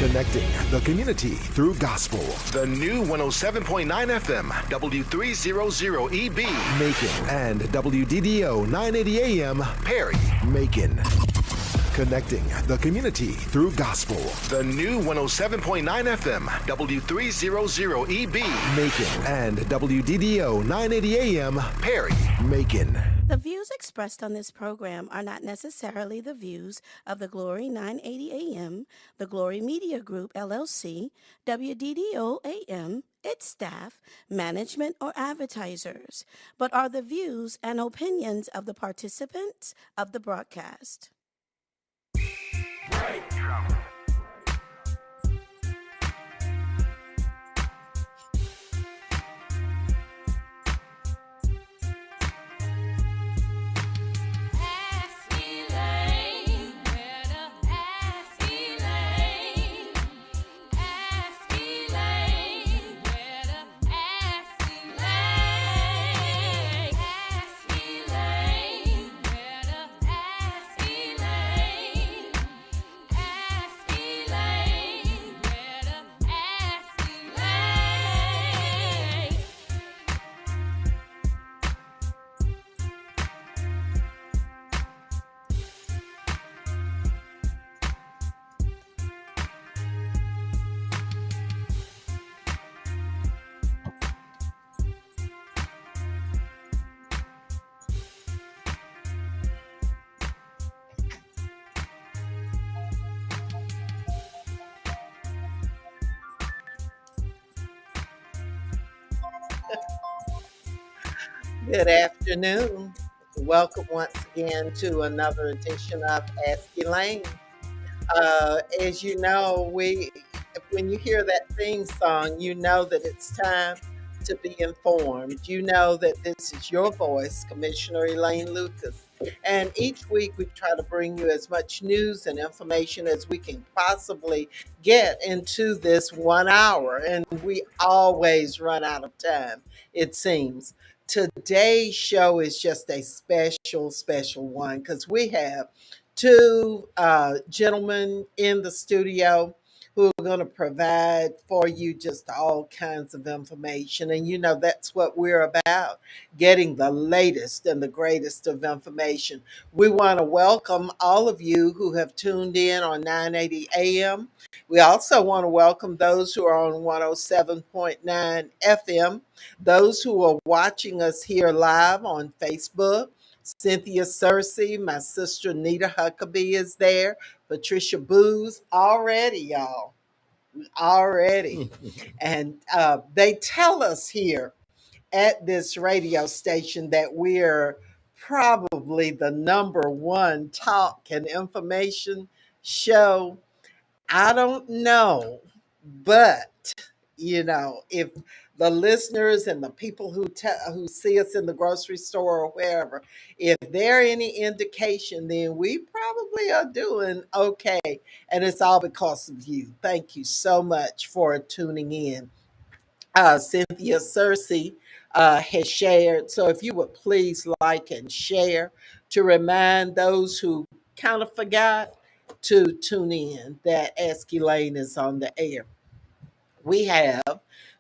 Connecting the community through gospel. The new 107.9 FM, W300EB. Macon and WDDO 980 AM. Perry. Macon. Connecting the community through gospel. The new 107.9 FM, W300EB. Macon and WDDO 980 AM. Perry. Macon. The views expressed on this program are not necessarily the views of the Glory 980 AM, the Glory Media Group, LLC, WDDO AM, its staff, management, or advertisers, but are the views and opinions of the participants of the broadcast. Good afternoon. Welcome once again to another edition of Ask Elaine. As you know, when you hear that theme song, you know that it's time to be informed. You know that this is your voice, Commissioner Elaine Lucas. And each week we try to bring you as much news and information as we can possibly get into this 1 hour. And we always run out of time, it seems. Today's show is just a special one because we have two gentlemen in the studio who are going to provide for you just all kinds of information. And you know, that's what we're about, getting the latest and the greatest of information. We want to welcome all of you who have tuned in on 980 AM. We also want to welcome those who are on 107.9 FM, those who are watching us here live on Facebook. Cynthia Searcy, my sister Nita Huckabee is there. Patricia Booz, already, y'all. Already. And they tell us here at this radio station that we're probably the number one talk and information show. I don't know, but you know, if the listeners and the people who see us in the grocery store or wherever, if they're any indication, then we probably are doing okay, and it's all because of you. Thank you so much for tuning in. Cynthia Searcy has shared, so if you would please like and share to remind those who kind of forgot to tune in that Ask Elaine is on the air. We have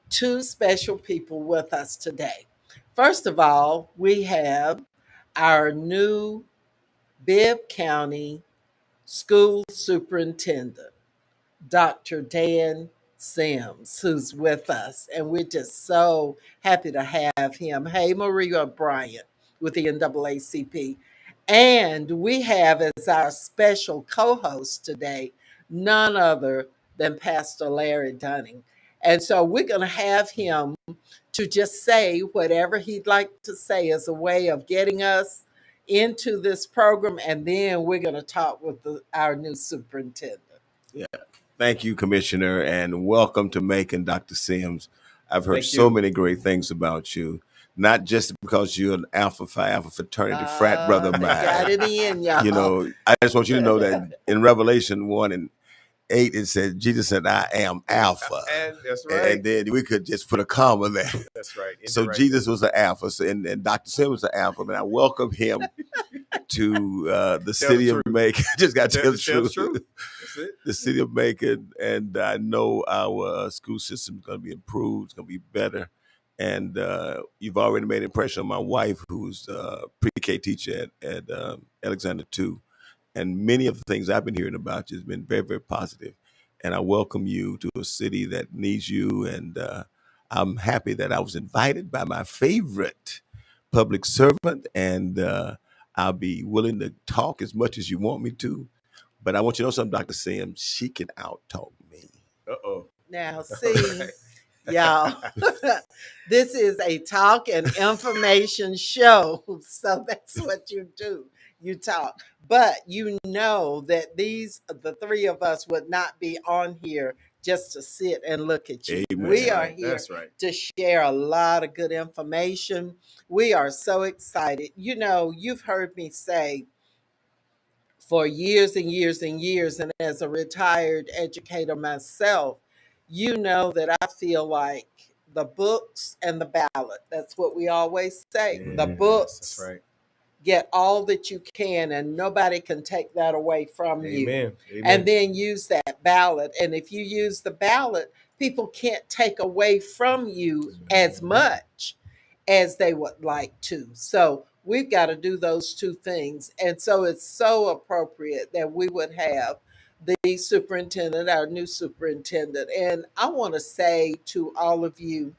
two special people with us today. First of all, we have our new Bibb County School Superintendent, Dr. Dan Sims, who's with us. And we're just so happy to have him. Hey, Maria Bryant with the NAACP. And we have as our special co-host today, none other than Pastor Larry Dunning. And so we're going to have him to just say whatever he'd like to say as a way of getting us into this program. And then we're going to talk with our new superintendent. Yeah. Thank you, Commissioner, and welcome to Macon, Dr. Sims. I've heard Thank so you. many great things about you, not just because you're an Alpha Phi Alpha fraternity frat brother of mine. Got it in, y'all. You know, I just want you to know that in Revelation 1 and 8, it said, Jesus said, I am Alpha. And that's right. And then we could just put a comma there. That's right. So Right Jesus was an Alpha, and Dr. Sims was an Alpha, and I welcome him to the city of Macon. Just got to tell the truth. That's it. The city of Macon, and I know our school system is going to be improved. It's going to be better. And you've already made an impression on my wife, who's a pre-K teacher at Alexander II. And many of the things I've been hearing about you has been very, very positive. And I welcome you to a city that needs you. And I'm happy that I was invited by my favorite public servant. And I'll be willing to talk as much as you want me to. But I want you to know something, Dr. Sims. She can out-talk me. Uh-oh. Now, see, y'all, this is a talk and information show. So that's what you do. You talk. But you know that the three of us would not be on here just to sit and look at you. Amen. We are here to share a lot of good information. We are so excited. You know, you've heard me say for years and years and years, and as a retired educator myself, you know that I feel like the books and the ballot, that's what we always say. The books, that's right. get all that you can, and nobody can take that away from you. Amen. And then use that ballot. And if you use the ballot, people can't take away from you as much as they would like to. So we've got to do those two things. And so it's so appropriate that we would have the superintendent, our new superintendent. And I want to say to all of you,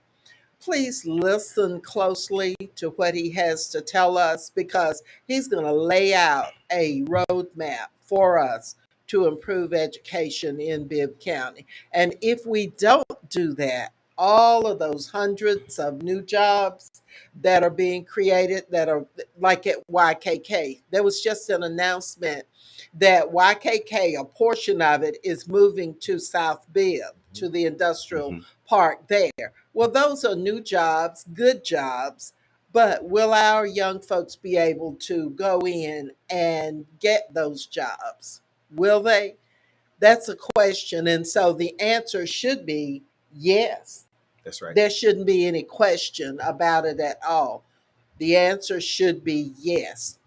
please listen closely to what he has to tell us, because he's going to lay out a roadmap for us to improve education in Bibb County. And if we don't do that, all of those hundreds of new jobs that are being created, that are like at YKK, there was just an announcement that YKK, a portion of it, is moving to South Bibb, to the industrial park there. Well, those are new jobs, good jobs, but will our young folks be able to go in and get those jobs? Will they? That's a question. And so the answer should be yes. That's right. There shouldn't be any question about it at all. The answer should be yes.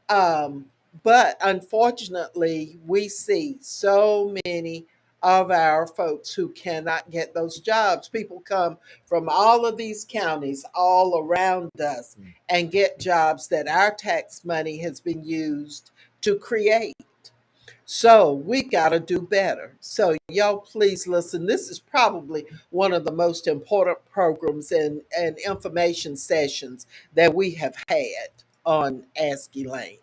But unfortunately, we see so many of our folks who cannot get those jobs. People come from all of these counties all around us and get jobs that our tax money has been used to create. So we got to do better. So y'all please listen. This is probably one of the most important programs and information sessions that we have had on Ask Elaine.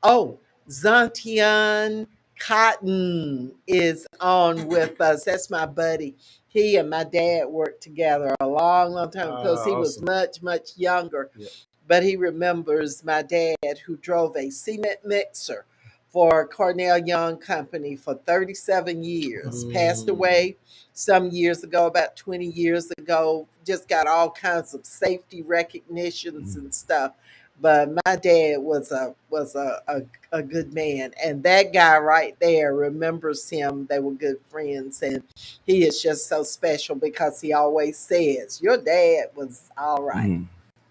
Oh, Zantian Cotton is on with us. That's my buddy. He and my dad worked together a long, long time because he was much, much younger. Yeah. But he remembers my dad, who drove a cement mixer for Cornell Young Company for 37 years. Passed away some years ago, about 20 years ago. Just got all kinds of safety recognitions and stuff. But my dad was a good man, and that guy right there remembers him. They were good friends, and he is just so special because he always says, "Your dad was all right."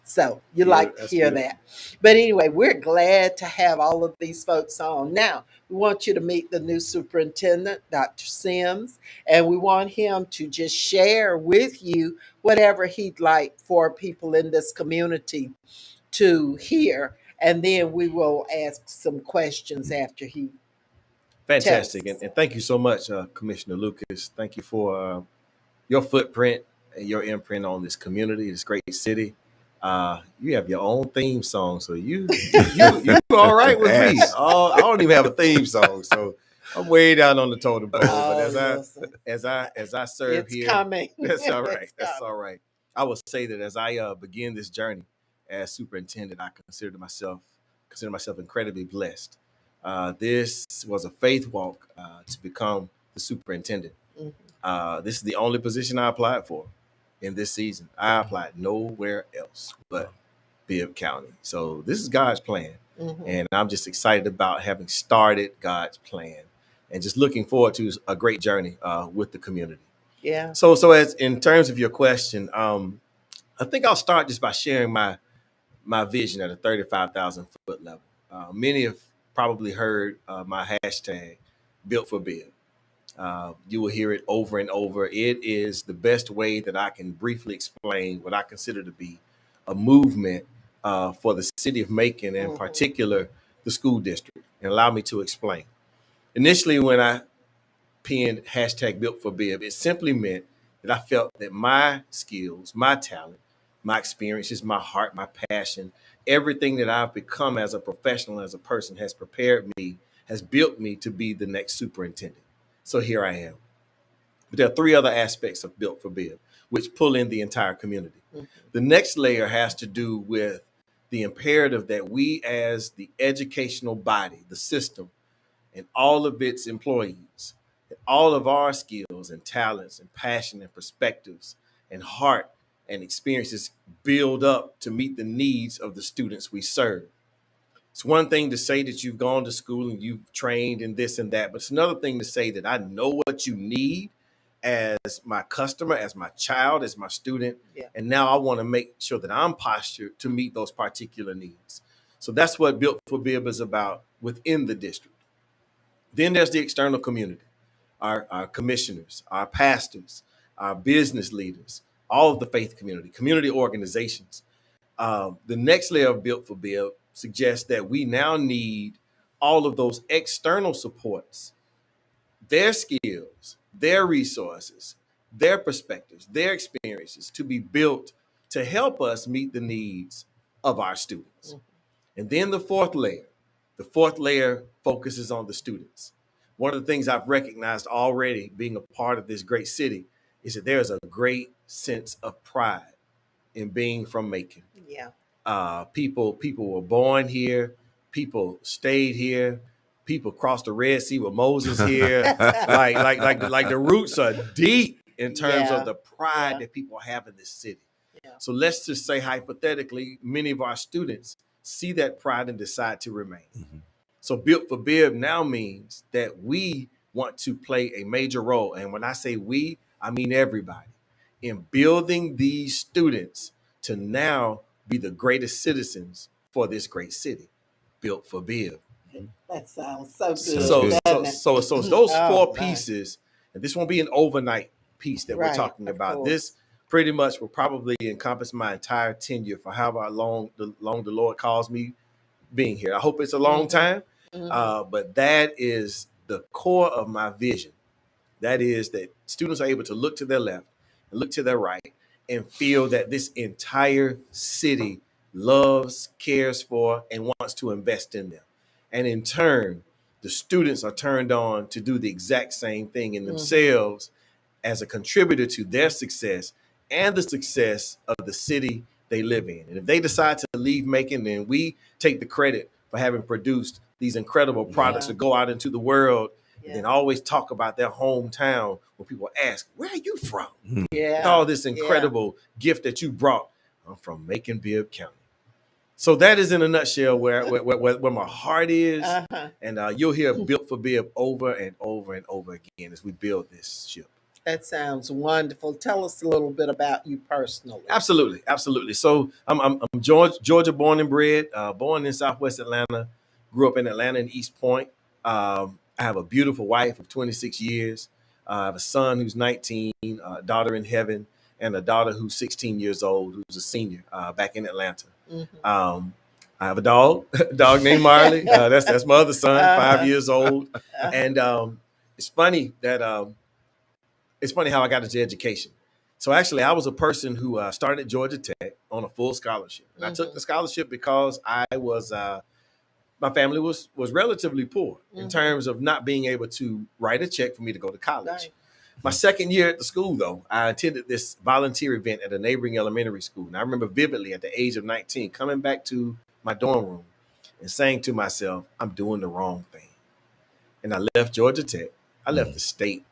So you like to hear that. But anyway, we're glad to have all of these folks on. Now, we want you to meet the new superintendent, Dr. Sims, and we want him to just share with you whatever he'd like for people in this community to hear. And then we will ask some questions after he Fantastic. And thank you so much, Commissioner Lucas. Thank you for your footprint and your imprint on this community, this great city. You have your own theme song, so you all right with me. I don't even have a theme song, so I'm way down on the totem pole. But as I serve it's here, coming. that's all right. It's That's coming. all right. I will say that as I begin this journey as superintendent, I consider myself incredibly blessed. This was a faith walk to become the superintendent. This is the only position I applied for in this season. I applied nowhere else but Bibb County. So this is God's plan. And I'm just excited about having started God's plan. and just looking forward to a great journey with the community. Yeah. So as in terms of your question, I think I'll start just by sharing my vision at a 35,000 foot level. Many have probably heard my hashtag built for bid. You will hear it over and over. It is the best way that I can briefly explain what I consider to be a movement for the city of Macon, and in particular the school district. And allow me to explain. Initially, when I penned hashtag built for bib, it simply meant that I felt that my skills, my talent, my experiences, my heart, my passion, everything that I've become as a professional, as a person, has prepared me, has built me to be the next superintendent. So here I am. But there are three other aspects of built for bib, which pull in the entire community. The next layer has to do with the imperative that we, as the educational body, the system, and all of its employees, all of our skills and talents and passion and perspectives and heart and experiences build up to meet the needs of the students we serve. It's one thing to say that you've gone to school and you've trained in this and that, but it's another thing to say that I know what you need as my customer, as my child, as my student. Yeah. And now I want to make sure that I'm postured to meet those particular needs. So that's what Built for Bib is about within the district. Then there's the external community, our commissioners, our pastors, our business leaders, all of the faith community, community organizations. The next layer of Built for Bib suggests that we now need all of those external supports, their skills, their resources, their perspectives, their experiences to be built to help us meet the needs of our students. And then the fourth layer focuses on the students. One of the things I've recognized already being a part of this great city is that there's a great sense of pride in being from Macon. Yeah. People were born here, people stayed here, people crossed the Red Sea with Moses here. like the roots are deep in terms Yeah. of the pride Yeah. that people have in this city. Yeah. So let's just say hypothetically, many of our students see that pride and decide to remain. So Built for Bib now means that we want to play a major role. And when I say we, I mean everybody in building these students to now be the greatest citizens for this great city. Built for Bib. That sounds so good. So doesn't it? those Oh, four my. pieces, and this won't be an overnight piece that we're Right, talking of about. course. This pretty much will probably encompass my entire tenure for however long the Lord calls me being here. I hope it's a long time, but that is the core of my vision. That is that students are able to look to their left and look to their right and feel that this entire city loves, cares for, and wants to invest in them. And in turn, the students are turned on to do the exact same thing in themselves as a contributor to their success and the success of the city they live in. And if they decide to leave Macon, then we take the credit for having produced these incredible products to go out into the world and then always talk about their hometown when people ask, where are you from? Yeah. With all this incredible gift that you brought. I'm from Macon, Bibb County. So that is in a nutshell where my heart is. And you'll hear Built for Bib over and over and over again as we build this ship. That sounds wonderful. Tell us a little bit about you personally. Absolutely. So I'm Georgia born and bred, born in Southwest Atlanta, grew up in Atlanta and East Point. I have a beautiful wife of 26 years. I have a son who's 19, a daughter in heaven, and a daughter who's 16 years old, who's a senior back in Atlanta. I have a dog named Marley. That's my other son, 5 years old. And it's funny how I got into education. So actually, I was a person who started at Georgia Tech on a full scholarship. And I took the scholarship because I was my family was relatively poor in terms of not being able to write a check for me to go to college. Right. My second year at the school, though, I attended this volunteer event at a neighboring elementary school. And I remember vividly at the age of 19 coming back to my dorm room and saying to myself, I'm doing the wrong thing. And I left Georgia Tech. I left the state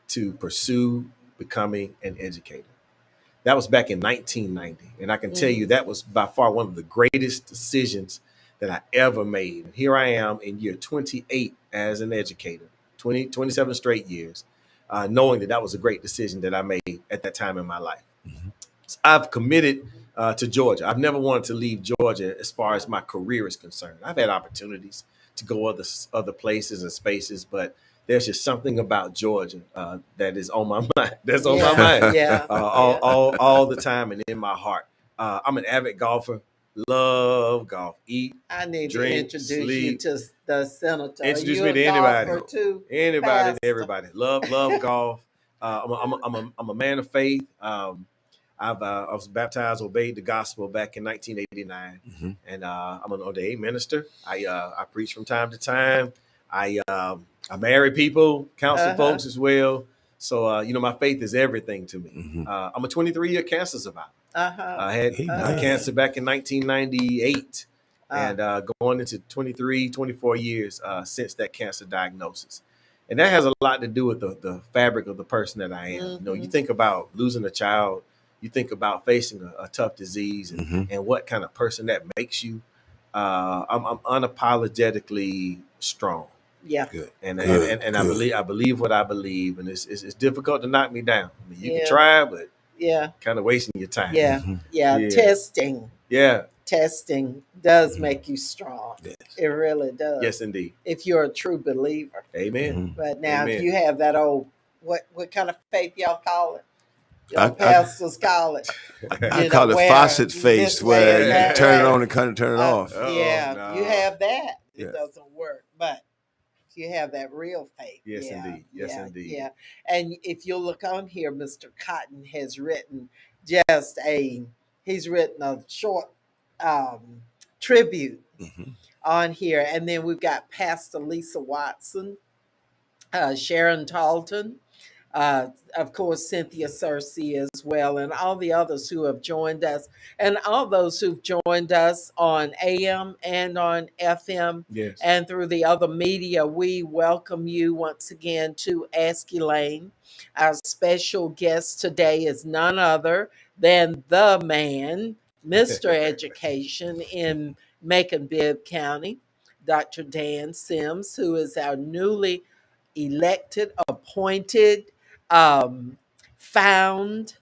to pursue becoming an educator. That was back in 1990. And I can tell you that was by far one of the greatest decisions that I ever made. And here I am in year 28 as an educator. 27 straight years, knowing that that was a great decision that I made at that time in my life. So I've committed to Georgia. I've never wanted to leave Georgia as far as my career is concerned. I've had opportunities to go other places and spaces, but there's just something about Georgia that is on my mind. That's on my mind Yeah. all the time and in my heart. I'm an avid golfer. Love golf. Eat, I need to drink, introduce sleep. you to the senator. Introduce You me a to anybody. golfer too, Anybody and Pastor? everybody. Love golf. I'm a man of faith. I was baptized, obeyed the gospel back in 1989, and I'm an ordained minister. I preach from time to time. I marry people, counsel folks as well. So my faith is everything to me. I'm a 23-year cancer survivor. I had cancer back in 1998, and going into 23, 24 years since that cancer diagnosis. And that has a lot to do with the fabric of the person that I am. You think about losing a child, you think about facing a tough disease and what kind of person that makes you. I'm unapologetically strong. Yeah. Good. And Good. and I believe what I believe, and it's difficult to knock me down. I mean, you Yeah. can try, but Yeah. kind of wasting your time. Yeah. Yeah. Testing does make you strong. Yes. It really does. Yes, indeed. If you're a true believer. Amen. But now, Amen. if you have that old what kind of faith y'all call it? I- Your pastors call it. I call it where faucet face, this way where and you that turn it way. on and kind of turn it off. Yeah, no. you have that. Yeah. It doesn't work, but you have that real faith. Yes, indeed. Yes, indeed. Yeah. And if you look on here, Mr. Cotton has written he's written a short tribute on here. And then we've got Pastor Lisa Watson, Sharon Talton, of course, Cynthia Cersei as well, and all the others who have joined us, and all those who've joined us on AM and on FM Yes. and through the other media. We welcome you once again to Ask Elaine. Our special guest today is none other than the man, Mr. Education in Macon-Bibb County, Dr. Dan Sims, who is our newly elected, appointed, found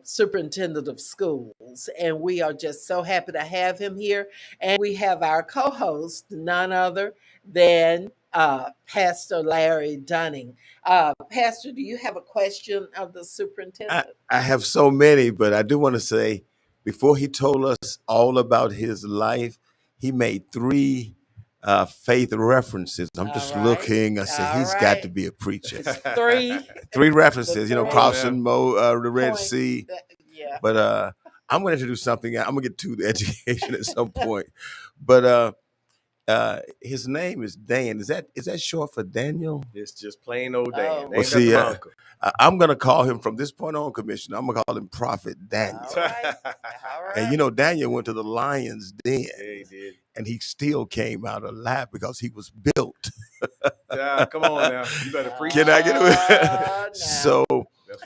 superintendent of schools. And we are just so happy to have him here. And we have our co host, none other than Pastor Larry Dunning. Pastor, do you have a question of the superintendent? I have so many, but I do want to say, before he told us all about his life, he made three faith references. I'm just looking. I said, he's got to be a preacher. Three references, crossing the Red Sea. Yeah. But I'm going to introduce something. I'm going to get to the education at some point. But his name is Dan. Is that short for Daniel? It's just plain old Dan. Oh. Named after my uncle. I'm going to call him from this point on, Commissioner. I'm going to call him Prophet Daniel. All right. And Daniel went to the lion's den. Yeah, he did. And he still came out alive because he was built. Come on now. You better preach. Can I get it? So,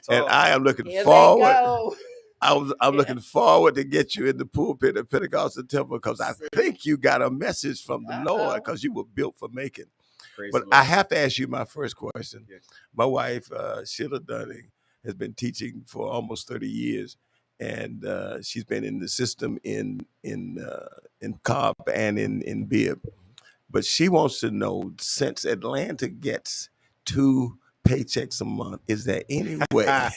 and I am looking forward. I'm looking forward to get you in the pulpit at Pentecostal Temple because I think you got a message from the Lord because you were built for making. But I have to ask you my first question. Yes. My wife, Sheila Dunning, has been teaching for almost 30 years, and she's been in the system in Cobb and in Bibb. But she wants to know, since Atlanta gets 2 paychecks a month, is there any way?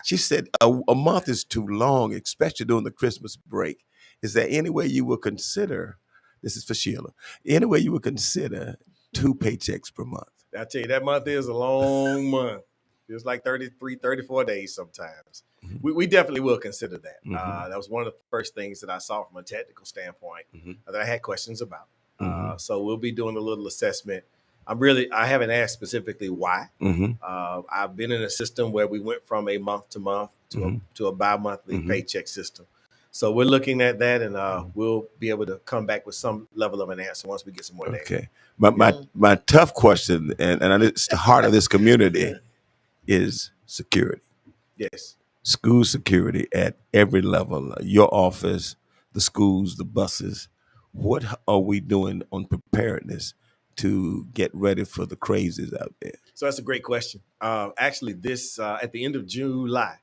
She said a month is too long, especially during the Christmas break. Is there any way you would consider, this is for Sheila, any way you would consider 2 paychecks per month? I tell you, that month is a long month. It's like 33, 34 days sometimes. We definitely will consider that. That was one of the first things that I saw from a technical standpoint that I had questions about. So we'll be doing a little assessment. I haven't asked specifically why. I've been in a system where we went from a month to month to a bi-monthly paycheck system. So we're looking at that, and we'll be able to come back with some level of an answer once we get some more data. Okay. But my tough question, and it's the heart of this community, is security. Yes. School security at every level, your office, the schools, the buses. What are we doing on preparedness to get ready for the crazies out there? So that's a great question. Actually, this at the end of July,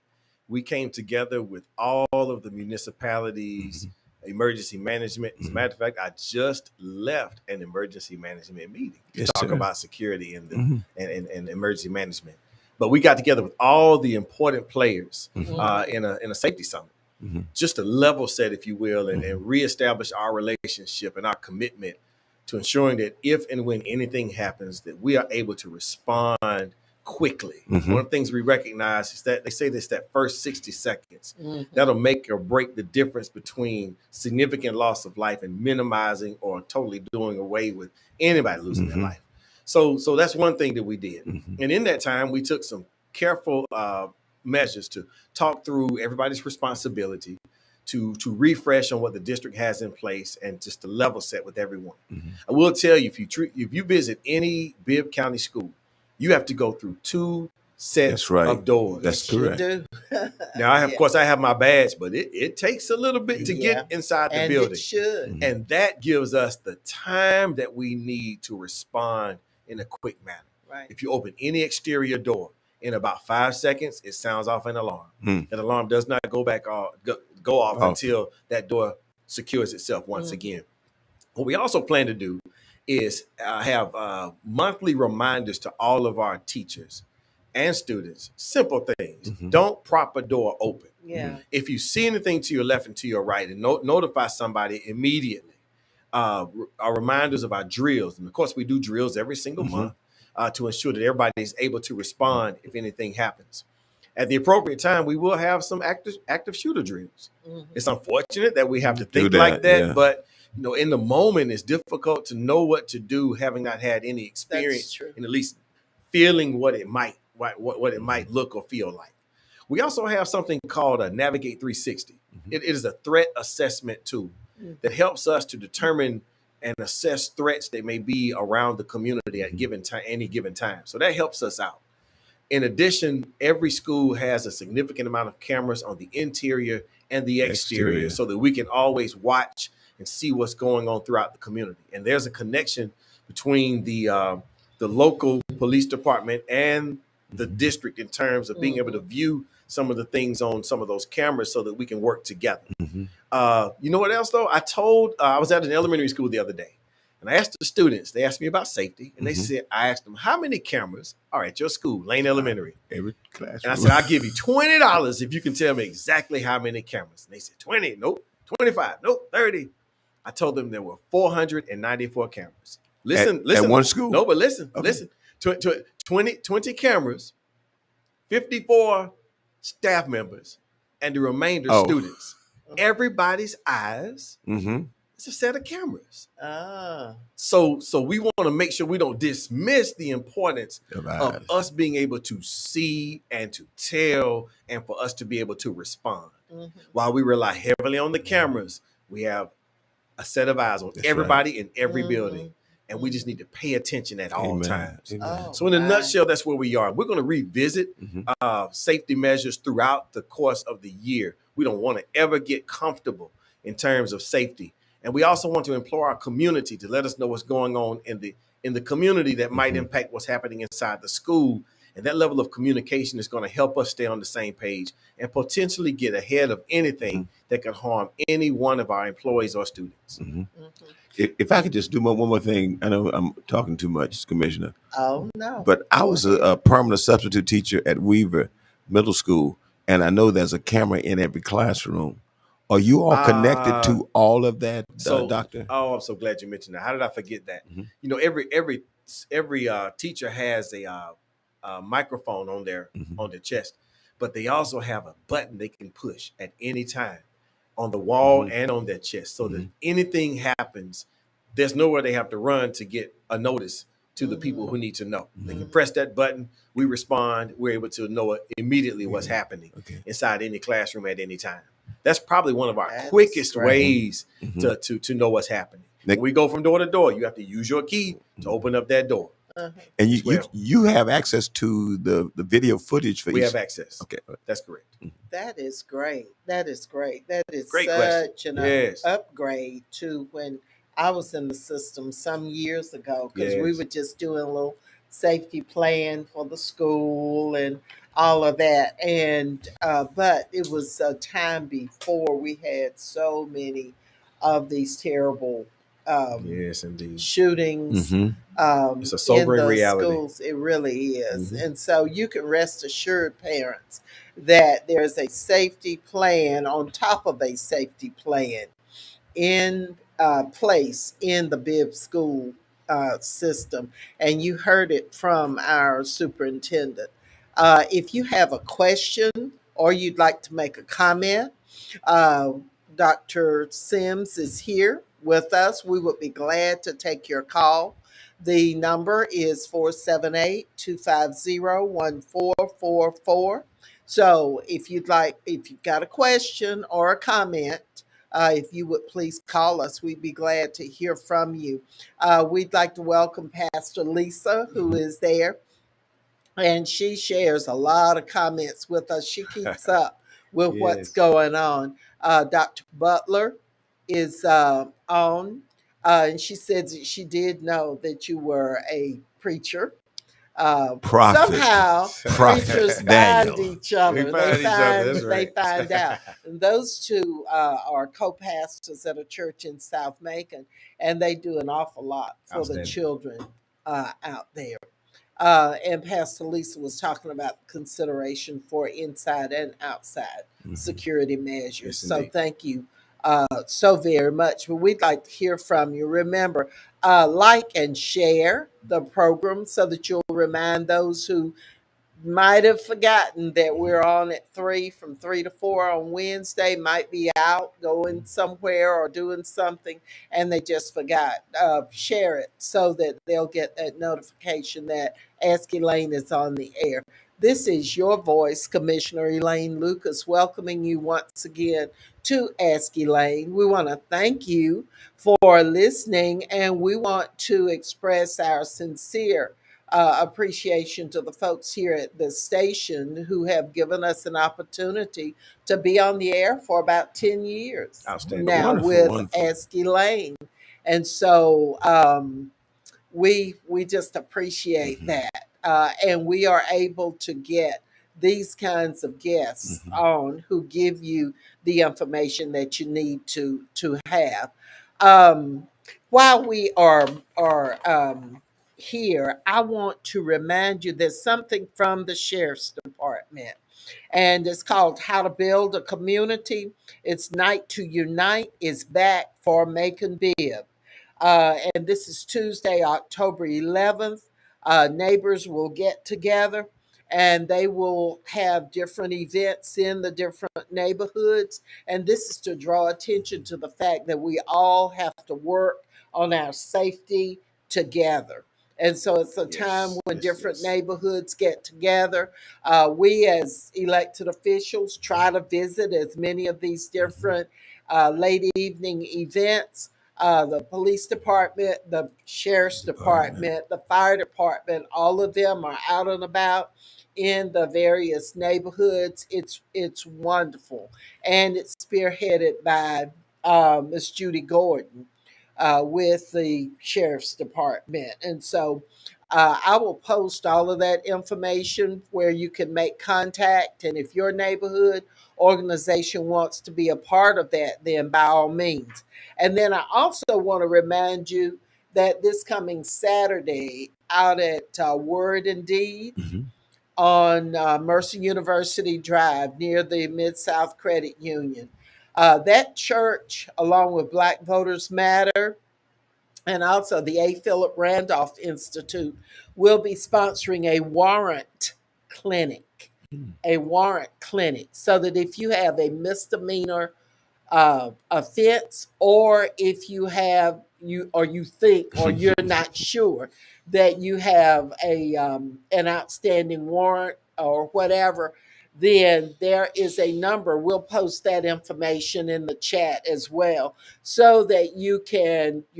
we came together with all of the municipalities, emergency management. As a matter of fact, I just left an emergency management meeting to Yes, talk sir. about security and, and emergency management. But we got together with all the important players in a safety summit, just to level set, if you will, and reestablish our relationship and our commitment to ensuring that if and when anything happens, that we are able to respond quickly. One of the things we recognize is that they say this, that first 60 seconds, that'll make or break the difference between significant loss of life and minimizing or totally doing away with anybody losing their life. So that's one thing that we did. And in that time, we took some careful measures to talk through everybody's responsibility, to refresh on what the district has in place, and just to level set with everyone. I will tell you, if you visit any Bibb County school, you have to go through 2 sets of doors. That's You correct. do. Now, of course, I have my badge, but it takes a little bit to get inside the And building. it should. And that gives us the time that we need to respond in a quick manner. Right. If you open any exterior door, in about 5 seconds, it sounds off an alarm. That alarm does not go off until that door secures itself once again. What we also plan to do is have monthly reminders to all of our teachers and students. Simple things. Don't prop a door open. Yeah. If you see anything to your left and to your right, and notify somebody immediately. Our reminders of our drills. And of course, we do drills every single month to ensure that everybody is able to respond if anything happens. At the appropriate time, we will have some active shooter drills. It's unfortunate that we have to think like that, but in the moment, it's difficult to know what to do, having not had any experience in at least feeling what it might look or feel like. We also have something called a Navigate 360. It is a threat assessment tool that helps us to determine and assess threats that may be around the community at any given time. So that helps us out. In addition, every school has a significant amount of cameras on the interior and the exterior so that we can always watch and see what's going on throughout the community. And there's a connection between the local police department and the district in terms of being able to view some of the things on some of those cameras so that we can work together. You know what else, though? I was at an elementary school the other day, and I asked the students, they asked me about safety, and I asked them, how many cameras are at your school, Lane Elementary? Every classroom. And I said, I'll give you $20 if you can tell me exactly how many cameras. And they said, 20, nope. 25, nope. 30. I told them there were 494 cameras. Listen. At one school? No, but listen. 20 cameras, 54 staff members, and the remainder students. Everybody's eyes is a set of cameras. So we want to make sure we don't dismiss the importance of us being able to see and to tell, and for us to be able to respond. While we rely heavily on the cameras, we have a set of eyes on everybody in every building. And we just need to pay attention at all times. So in a nutshell, that's where we are. We're going to revisit safety measures throughout the course of the year. We don't want to ever get comfortable in terms of safety. And we also want to implore our community to let us know what's going on in the community that might impact what's happening inside the school. And that level of communication is going to help us stay on the same page and potentially get ahead of anything that could harm any one of our employees or students. If I could just do one more thing, I know I'm talking too much, Commissioner. Oh, no. But I was a permanent substitute teacher at Weaver Middle School, and I know there's a camera in every classroom. Are you all connected to all of that, Doctor? Oh, I'm so glad you mentioned that. How did I forget that? Every teacher has a microphone on their chest, but they also have a button they can push at any time on the wall and on their chest, so that if anything happens, there's nowhere they have to run to get a notice to the people who need to know. They can press that button, we respond, we're able to know immediately what's happening inside any classroom at any time. That's probably one of our quickest ways to know what's happening. When we go from door to door, you have to use your key to open up that door. And you have access to the video footage for we each. have access. Okay, that's correct. That is great. That is great. That is Great such question. an Yes. upgrade to when I was in the system some years ago because we Yes. were just doing a little safety plan for the school and all of that. And but it was a time before we had so many of these terrible um, Yes, indeed. shootings Hmm. It's a in sobering the reality. schools. It really is. Hmm. And so you can rest assured, parents, that there's a safety plan on top of a safety plan in place in the Bibb school system. And you heard it from our superintendent. If you have a question or you'd like to make a comment, uh, Dr. Sims is here with us. We would be glad to take your call. The number is 478-250-1444. So if you've got a question or a comment, if you would please call us, we'd be glad to hear from you. We'd like to welcome Pastor Lisa, who Hmm. is there, and she shares a lot of comments with us. She keeps up with what's Yes. going on. Dr. Butler is on, and she said that she did know that you were a preacher. Prophet, Somehow preachers prophet find Daniel. each We other. find each other. That's They right. find out. And those two are co-pastors at a church in South Macon, and they do an awful lot for the Outstanding. children out there. And Pastor Lisa was talking about consideration for inside and outside Hmm. security measures. Yes, So indeed. thank you so very much. But we'd like to hear from you. Remember, like and share the program so that you'll remind those who might have forgotten that we're on at 3 from 3 to 4 on Wednesday, might be out going somewhere or doing something, and they just forgot. Share it so that they'll get that notification that Ask Elaine is on the air. This is your voice, Commissioner Elaine Lucas, welcoming you once again to Ask Elaine. We want to thank you for listening, and we want to express our sincere appreciation to the folks here at the station who have given us an opportunity to be on the air for about 10 years Outstanding. now Wonderful, with wonderful. Ask Elaine. And so we just appreciate Hmm. that. And we are able to get these kinds of guests Hmm. on who give you the information that you need to have. Um, while we are here, I want to remind you there's something from the sheriff's department, and it's called How to Build a Community. It's Night to Unite is back for Macon Bibb. And this is Tuesday, October 11th. Neighbors will get together and they will have different events in the different neighborhoods. And this is to draw attention to the fact that we all have to work on our safety together. And so it's a time Yes. when Yes. different Yes. neighborhoods get together. We, as elected officials, try to visit as many of these Hmm. different late evening events. The police department, the sheriff's Department. department, the fire department, all of them are out and about in the various neighborhoods. It's wonderful, and it's spearheaded by Miss Judy Gordon with the sheriff's department, and so. I will post all of that information where you can make contact. And if your neighborhood organization wants to be a part of that, then by all means. And then I also want to remind you that this coming Saturday out at Word and Deed Hmm. on Mercer University Drive near the Mid South Credit Union, that church, along with Black Voters Matter and also the A. Philip Randolph Institute, will be sponsoring a warrant clinic. A warrant clinic, so that if you have a misdemeanor offense, or if you have you or you think or you're not sure that you have a an outstanding warrant or whatever, then there is a number. We'll post that information in the chat as well, so that you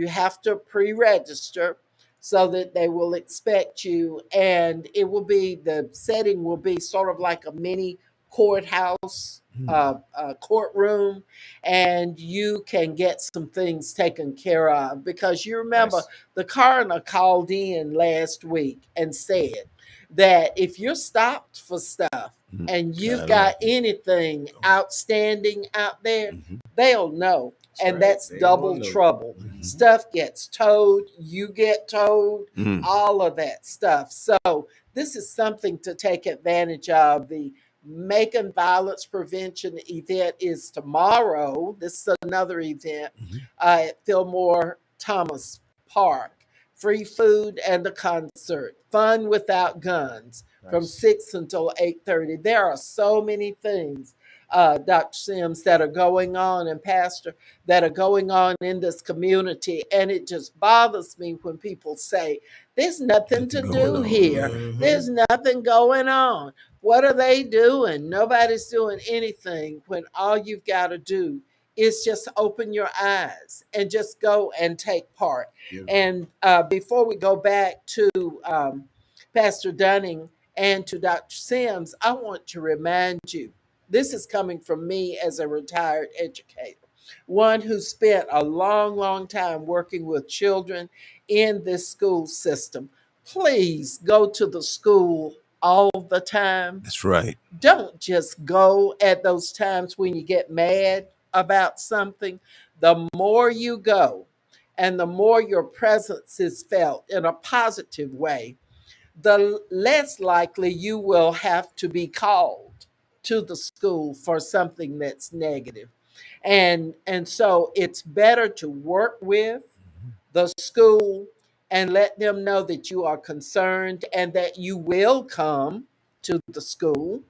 have to pre-register so that they will expect you, and it will be the setting will be sort of like a mini courthouse Mm. courtroom, and you can get some things taken care of. Because you remember Nice. the coroner called in last week and said that if you're stopped for stuff Mm. and I you've know. got anything outstanding out there, Mhm. they'll know. That's And right. that's They gonna double know. trouble. Mhm. Stuff gets towed, you get towed, Mm. all of that stuff. So, this is something to take advantage of. The Macon Violence Prevention event is tomorrow. This is another event Mhm. at Fillmore Thomas Park. Free food and the concert. Fun without guns from Nice. 6 until 8:30. There are so many things, Dr. Sims, that are going on, and Pastor, that are going on in this community. And it just bothers me when people say, there's nothing Nothing to going do on. here. Yeah. Hmm. There's nothing going on. What are they doing? Nobody's doing anything, when all you've got to do is just open your eyes and just go and take part. Beautiful. And before we go back to Pastor Dunning and to Dr. Sims, I want to remind you, this is coming from me as a retired educator, one who spent a long, long time working with children in this school system. Please go to the school all the time. That's right. Don't just go at those times when you get mad about something. The more you go and the more your presence is felt in a positive way, the less likely you will have to be called to the school for something that's negative. And so it's better to work with the school and let them know that you are concerned and that you will come to the school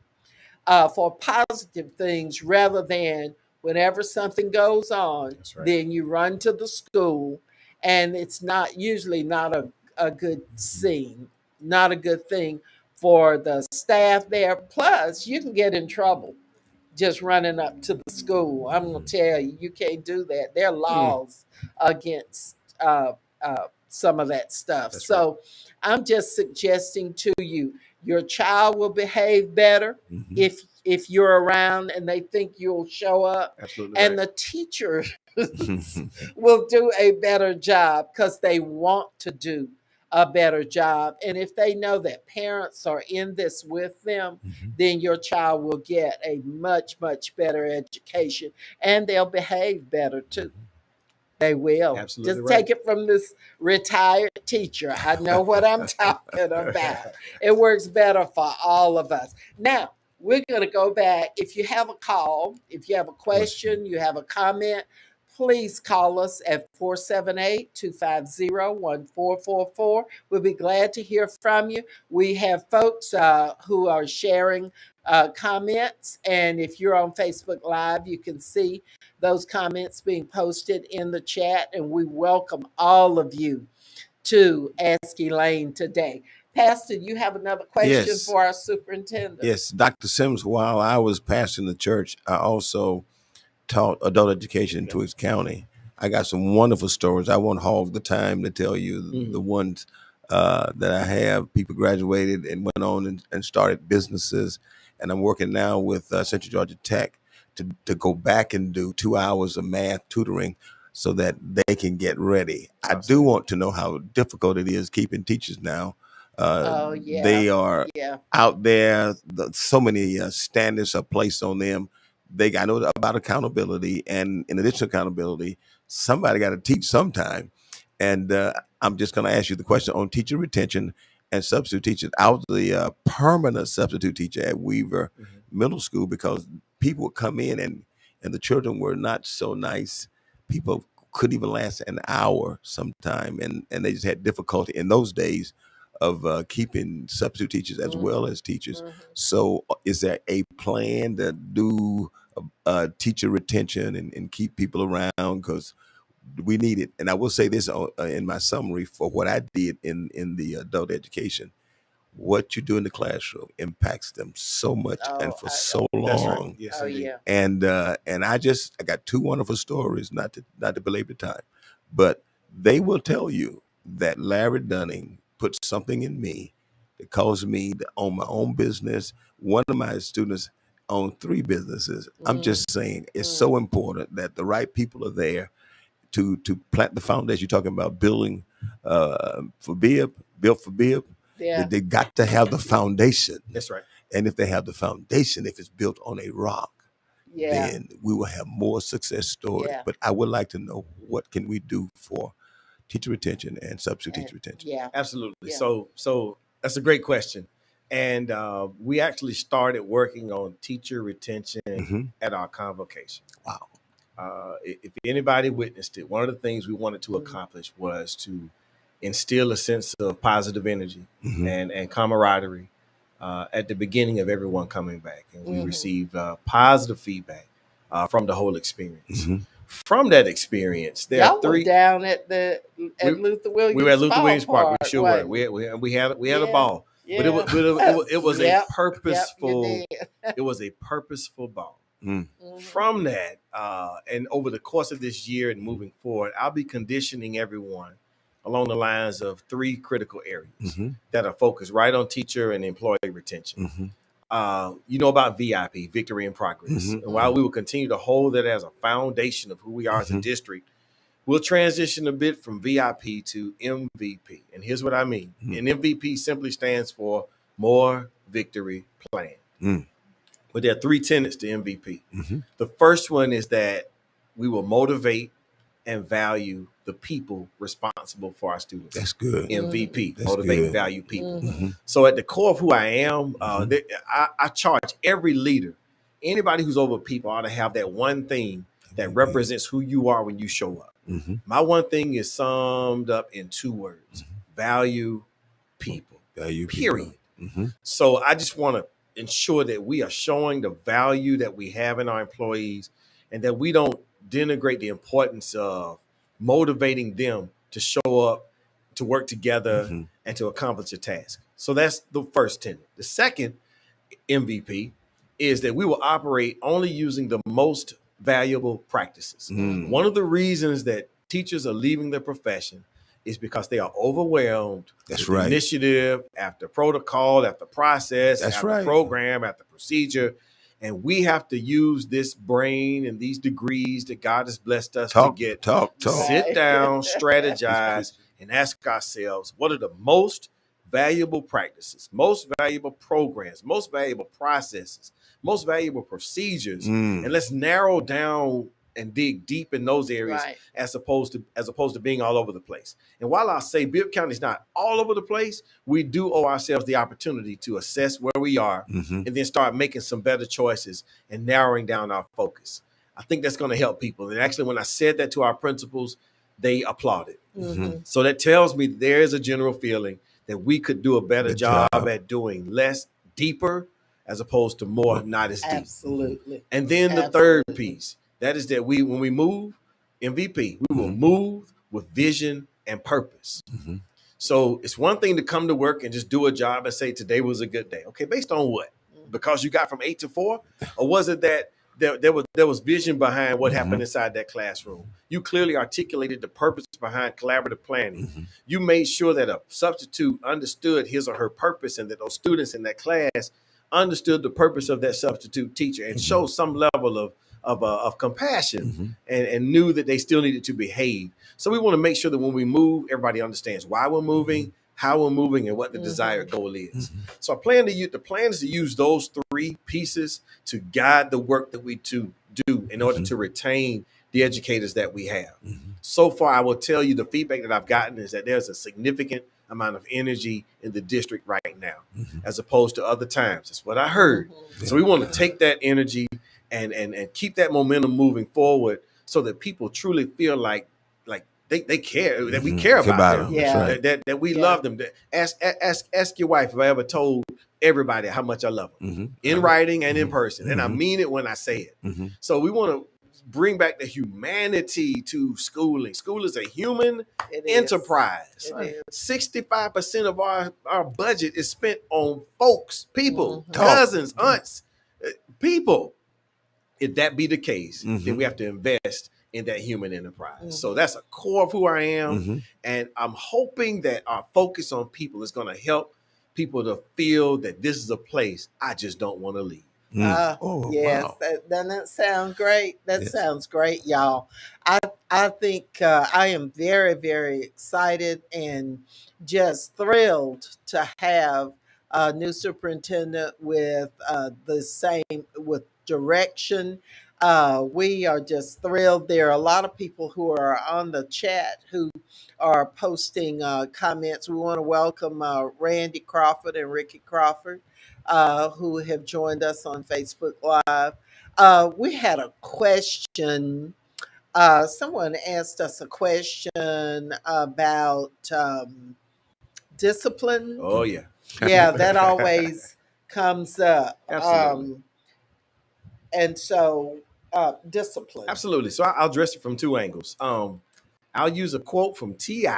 for positive things, rather than whenever something goes on, That's right. then you run to the school, and it's not usually not a good scene, not a good thing for the staff there. Plus, you can get in trouble just running up to the school. I'm going to tell you, you can't do that. There are Mm, laws against some of that stuff. that's right. So I'm just suggesting to you, your child will behave better Mhm. if you're around and they think you'll show up, Absolutely and right. the teacher will do a better job because they want to do a better job. And if they know that parents are in this with them, Mhm. then your child will get a much, much better education, and they'll behave better too. They will. Absolutely Just right. take it from this retired teacher. I know what I'm talking about. It works better for all of us. Now, we're going to go back. If you have a call, if you have a Question. question, you have a comment, please call us at 478-250-1444. We'll be glad to hear from you. We have folks who are sharing comments. And if you're on Facebook Live, you can see those comments being posted in the chat. And we welcome all of you to Ask Elaine today. Pastor, you have another question Yes. for our superintendent? Yes. Dr. Sims, while I was pastoring the church, I also taught adult education in Twiggs County. I got some wonderful stories. I won't hog the time to tell you the Mm, ones that I have. People graduated and went on and started businesses. And I'm working now with Central Georgia Tech to go back and do 2 hours of math tutoring so that they can get ready. I do awesome. want to know how difficult it is keeping teachers now. Oh, yeah. They are Yeah. out there. So many standards are placed on them. I know about accountability, and in addition to accountability, somebody got to teach sometime. And I'm just going to ask you the question on teacher retention and substitute teachers. I was the permanent substitute teacher at Weaver Mhm. Middle School because people would come in and the children were not so nice. People couldn't even last an hour sometime, and they just had difficulty in those days of keeping substitute teachers as well Hmm. as teachers. Hmm. So, is there a plan to do teacher retention and keep people around? Because we need it. And I will say this in my summary for what I did in the adult education. What you do in the classroom impacts them so much and Oh, for so That's right. long. Yes, oh, indeed. yeah. And I got two wonderful stories, not to belabor time, but they will tell you that Larry Dunning put something in me that caused me to own my own business. One of my students own 3 businesses. I'm just saying it's so important that the right people are there to plant the foundation. You're talking about building for Bib, built for Bib. Yeah. They got to have the foundation. That's right. And if they have the foundation, if it's built on a rock, Yeah. then we will have more success stories. Yeah. But I would like to know, what can we do for teacher retention and substitute teacher retention? Yeah. Absolutely. Yeah. So that's a great question. And we actually started working on teacher retention at our convocation. Wow. If anybody witnessed it, one of the things we wanted to accomplish was to instill a sense of positive energy and camaraderie at the beginning of everyone coming back. And we received positive feedback from the whole experience. From that experience, there Y'all are 3 were down at Luther Williams. We were at Luther Williams Park. We sure wasn't were. it? We had a Yeah. ball, Yeah. but it was Yep. a purposeful. Yep, you did. It was a purposeful ball. Mm. From that, and over the course of this year and moving forward, I'll be conditioning everyone along the lines of 3 critical areas that are focused right on teacher and employee retention. You know about VIP, victory in progress. And while we will continue to hold that as a foundation of who we are as a district, we'll transition a bit from VIP to MVP. And here's what I mean. And MVP simply stands for more victory plan. But there are 3 tenets to MVP. The first one is that we will motivate and value the people responsible for our students. That's good. MVP, That's motivate and good. value people. So at the core of who I am, I charge every leader, anybody who's over people ought to have that one thing that represents who you are when you show up. My one thing is summed up in 2 words: value people. Value Period. people. So I just want to ensure that we are showing the value that we have in our employees and that we don't denigrate the importance of motivating them to show up, to work together, and to accomplish a task. So that's the first tenet. The second MVP is that we will operate only using the most valuable practices. One of the reasons that teachers are leaving the profession is because they are overwhelmed That's with right. initiative after protocol, after process, That's after right. program, after procedure. And we have to use this brain and these degrees that God has blessed us to get. Talk. Sit down, strategize, and ask ourselves, what are the most valuable practices, most valuable programs, most valuable processes, most valuable procedures? And let's narrow down and dig deep in those areas, Right. as opposed to being all over the place. And while I say Bibb County is not all over the place, we do owe ourselves the opportunity to assess where we are and then start making some better choices and narrowing down our focus. I think that's going to help people. And actually, when I said that to our principals, they applauded. So that tells me there is a general feeling that we could do a better Good job job. at doing less, deeper, as opposed to more, not as deep. Absolutely. And then the third piece, that is that when we move, MVP, we will move with vision and purpose. So it's one thing to come to work and just do a job and say, today was a good day. Okay, based on what? Because you got from 8 to 4? Or was it that there was vision behind what happened inside that classroom? You clearly articulated the purpose behind collaborative planning. You made sure that a substitute understood his or her purpose and that those students in that class understood the purpose of that substitute teacher and showed some level of compassion and knew that they still needed to behave. So we want to make sure that when we move, everybody understands why we're moving, how we're moving, and what the desired goal is. So the plan is to use those 3 pieces to guide the work that we do in order to retain the educators that we have. So far, I will tell you the feedback that I've gotten is that there's a significant amount of energy in the district right now, as opposed to other times. That's what I heard. So we want to take that energy and keep that momentum moving forward so that people truly feel like they care, that we care about them, Yeah. That's right. that we love them. Ask your wife if I ever told everybody how much I love them, in writing and in person. And I mean it when I say it. So we want to bring back the humanity to schooling. School is a human It is. enterprise. It is. 65% of our budget is spent on folks, people, Mhm. cousins, aunts, people. If that be the case, then we have to invest in that human enterprise. So that's a core of who I am. And I'm hoping that our focus on people is going to help people to feel that this is a place I just don't want to leave. Oh Yes, wow. doesn't that sound great? That Yes. sounds great, y'all. I I think I am very very excited and just thrilled to have a new superintendent with the same with direction. We are just thrilled. There are a lot of people who are on the chat who are posting comments. We want to welcome Randy Crawford and Ricky Crawford who have joined us on Facebook Live. We had a question. Someone asked us a question about discipline. Oh yeah, Yeah, that always comes up. absolutely, And so, discipline. absolutely. So I'll address it from two angles. I'll use a quote from Ti.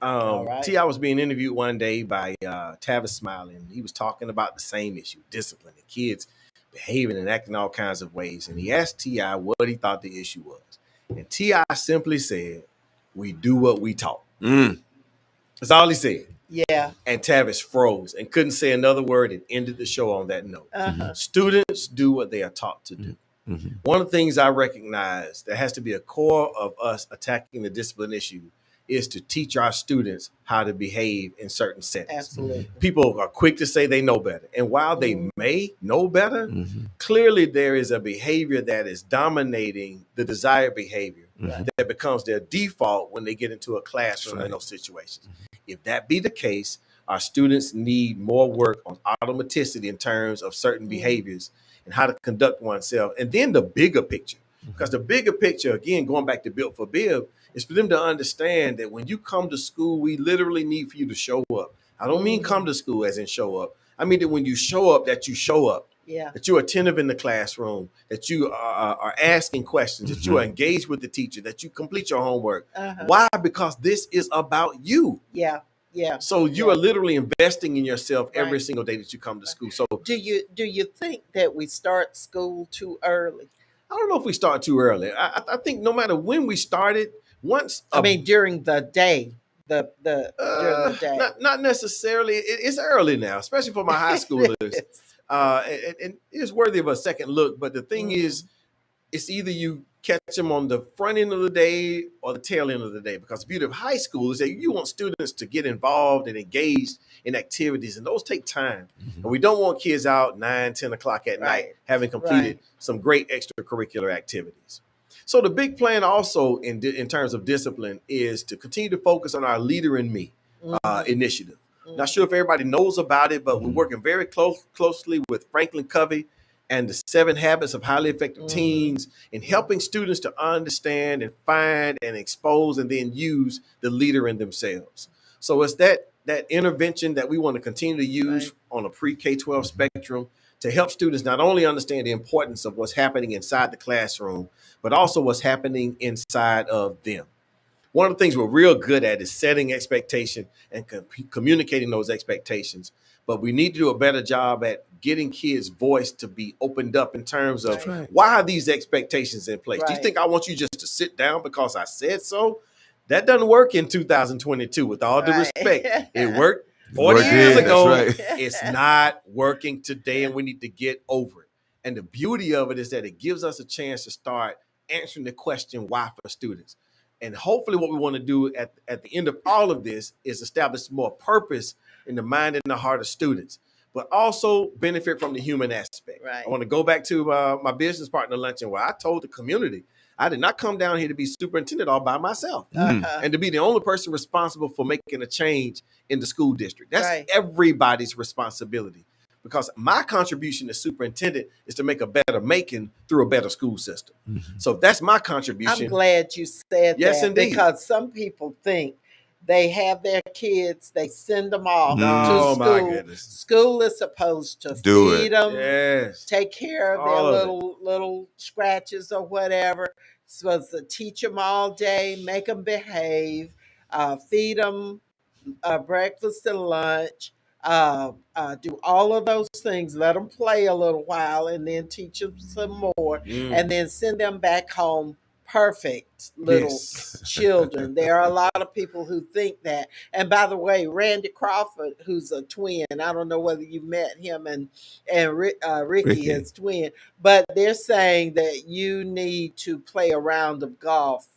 All right. Ti was being interviewed one day by Tavis Smiley, and he was talking about the same issue: discipline, the kids behaving and acting all kinds of ways. And he asked Ti what he thought the issue was, and Ti simply said, "We do what we taught." Mm. That's all he said. Yeah. And Tavis froze and couldn't say another word and ended the show on that note. Uh-huh. Students do what they are taught to do. Mm-hmm. One of the things I recognize that has to be a core of us attacking the discipline issue is to teach our students how to behave in certain settings. Absolutely. People are quick to say they know better. And while they may know better, clearly there is a behavior that is dominating the desired behavior that becomes their default when they get into a classroom in those situations. If that be the case, our students need more work on automaticity in terms of certain behaviors and how to conduct oneself. And then the bigger picture, because the bigger picture, again, going back to Built for Bib, is for them to understand that when you come to school, we literally need for you to show up. I don't mean come to school as in show up. I mean that when you show up, that you show up. Yeah. That you're attentive in the classroom, that you are asking questions, that you are engaged with the teacher, that you complete your homework. Why? Because this is about you. Yeah. Yeah. So you are literally investing in yourself every Right. single day that you come to school. So Do you think that we start school too early? I don't know if we start too early. I think no matter when we started, once I mean, during the day, the during the day. not necessarily. It's early now, especially for my high schoolers. And it's worthy of a second look. But the thing is, it's either you catch them on the front end of the day or the tail end of the day. Because the beauty of high school is that you want students to get involved and engaged in activities, and those take time. And we don't want kids out 9, 10 o'clock at night having completed some great extracurricular activities. So the big plan also in terms of discipline is to continue to focus on our Leader in Me initiative. Not sure if everybody knows about it, but we're working very closely with Franklin Covey and the 7 Habits of Highly Effective Teens in helping students to understand and find and expose and then use the leader in themselves. So it's that intervention that we want to continue to use on a pre-K-12 spectrum to help students not only understand the importance of what's happening inside the classroom, but also what's happening inside of them. One of the things we're real good at is setting expectation and communicating those expectations. But we need to do a better job at getting kids' voice to be opened up in terms of why are these expectations in place? Do you think I want you just to sit down because I said so? That doesn't work in 2022, with all due respect. It worked 40 years ago. It's not working today, and we need to get over it. And the beauty of it is that it gives us a chance to start answering the question why for students. And hopefully what we want to do at the end of all of this is establish more purpose in the mind and the heart of students, but also benefit from the human aspect. I want to go back to my business partner luncheon where I told the community, I did not come down here to be superintendent all by myself and to be the only person responsible for making a change in the school district. That's everybody's responsibility. Because my contribution as superintendent is to make a better making through a better school system. So that's my contribution. I'm glad you said Yes, that indeed. because some people think they have their kids, they send them off to Oh, school. my goodness. School is supposed to Do feed it. them, Yes. take care of All their of it. little scratches or whatever. Supposed to teach them all day, make them behave, feed them breakfast and lunch, do all of those things, let them play a little while, and then teach them some more, and then send them back home perfect little Yes. children. There are a lot of people who think that. And by the way, Randy Crawford, who's a twin, I don't know whether you met him and Ricky, Ricky. his twin, but they're saying that you need to play a round of golf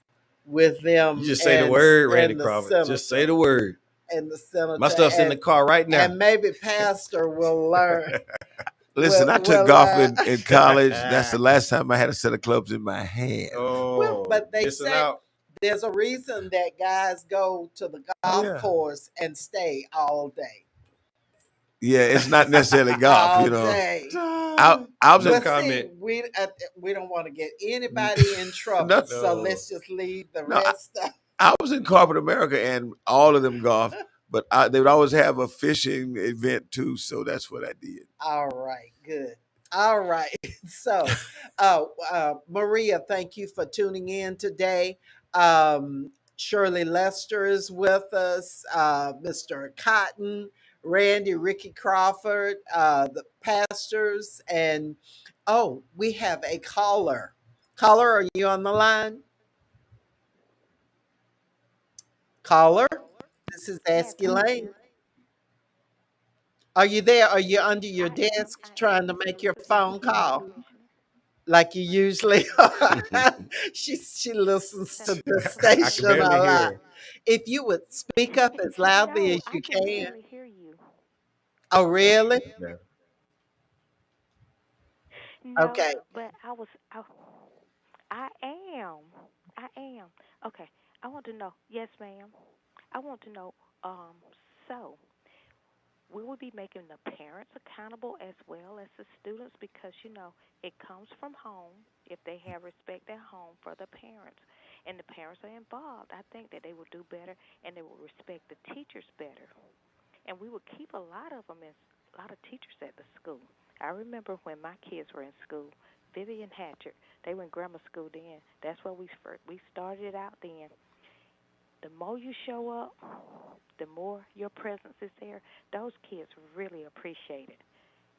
with You them just say the word, Randy and the Crawford. Just say senator the word. and the My senator stuff's in the car right now. and maybe Pastor will learn. Listen, I took Will golf in college. That's the last time I had a set of clubs in my hand. well, Oh, but they missing say out. there's a reason that guys go to the Oh golf yeah. course and stay all day. Yeah, it's not necessarily golf, All you know. day. I was No But in see, comment. we don't want to get anybody in trouble, no, so No. let's just leave the no, rest of. I was in corporate America and all of them golf, but they would always have a fishing event too, so that's what I did. All right, good. All right. So, Maria, thank you for tuning in today. Shirley Lester is with us, Mr. Cotton, Randy, Ricky Crawford, the pastors, and oh, we have a caller. Caller, are you on the line? Caller, this is Yes, Ask I'm Elaine. here. Are you there? Are you under your desk I trying am. to make So your thank you phone for the call? permission. Like you usually she listens Thank to you for the the I permission. can station a barely hear lot. her. If you would speak up as loudly No, as I you can can. barely hear you. Oh, really? Yeah. No, Okay. but I am. I am. Okay. I want to know. Yes, ma'am. I want to know. Um. So, we will be making the parents accountable as well as the students because it comes from home. If they have respect at home for the parents and the parents are involved, I think that they will do better and they will respect the teachers better. And we would keep a lot of them as a lot of teachers at the school. I remember when my kids were in school, Vivian Hatcher, they were in grammar school then. That's where we started out then. The more you show up, the more your presence is there. Those kids really appreciate it,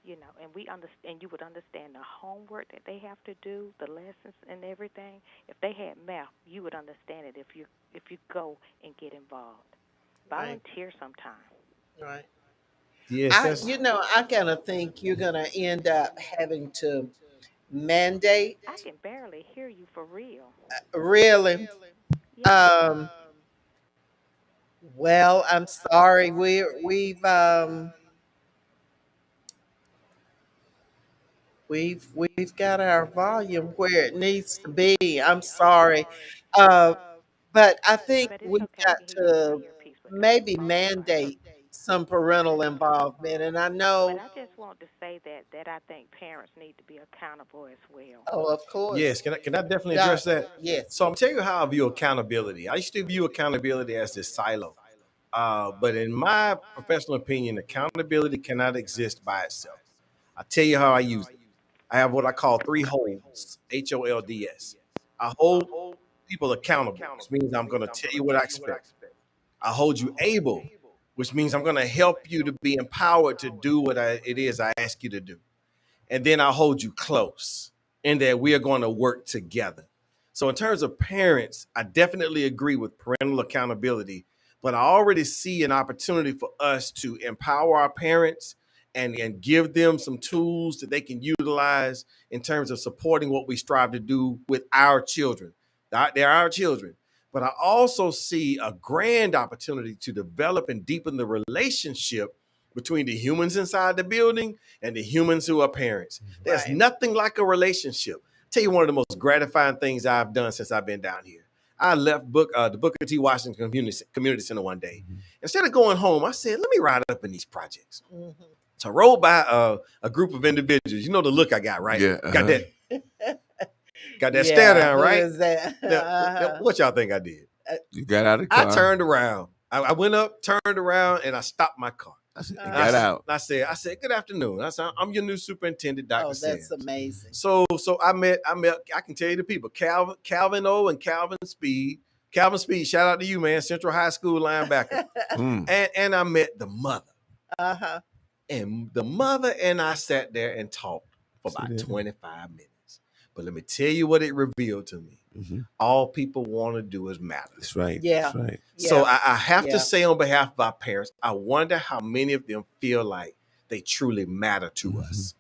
and we understand. You would understand the homework that they have to do, the lessons and everything. If they had math, you would understand it if you go and get involved. Right. Volunteer sometime. Right. Yes, that's I kind of think you're going to end up having to mandate I can barely hear you for real. really. Yes. Um, well, I'm sorry. We've got our volume where it needs to be. I'm sorry. Uh, but I think But it's we've okay. I got can hear you through my to earpiece with the maybe phone. mandate some parental involvement. And I But know, I just want to say that I think parents need to be accountable as well. oh, of yes. course. Can I definitely Yeah, address that? yes, So I'm telling you how I view accountability. I used to view accountability as this silo. But in my professional opinion, accountability cannot exist by itself. I tell you how I use it. I have what I call three holds, HOLDS. I hold people accountable, which means I'm going to tell you what I expect. I hold you able, which means I'm going to help you to be empowered to do what it is I ask you to do. And then I'll hold you close in that we are going to work together. So, in terms of parents, I definitely agree with parental accountability, but I already see an opportunity for us to empower our parents and give them some tools that they can utilize in terms of supporting what we strive to do with our children. They're our children. But I also see a grand opportunity to develop and deepen the relationship between the humans inside the building and the humans who are parents. There's right. nothing like a relationship. I'll tell you one of the most gratifying things I've done since I've been down here. I left the Booker T. Washington Community Center one day. Instead of going home, I said, let me ride up in these projects. Mhm. So I rode by a group of individuals. You know the look I got, right? Yeah. Got that stare Yeah, down, who right? is that? Now, Uh-huh. what y'all think I did? You got out of the I car. turned around. I went up, turned around, and I stopped my car. I said, And got out. I said, good afternoon. I said, I'm your new superintendent, Dr. Oh, that's Sims. amazing. So I can tell you the people, Calvin O and Calvin Speed. Calvin Speed, shout out to you, man, Central High School linebacker. Mm. And I met the mother. Uh-huh. And the mother and I sat there and talked for See about that? 25 minutes. But let me tell you what it revealed to me. All people want to do is matter. That's right. Yeah. That's right. So Yeah. I have Yeah. to say on behalf of our parents, I wonder how many of them feel like they truly matter to us.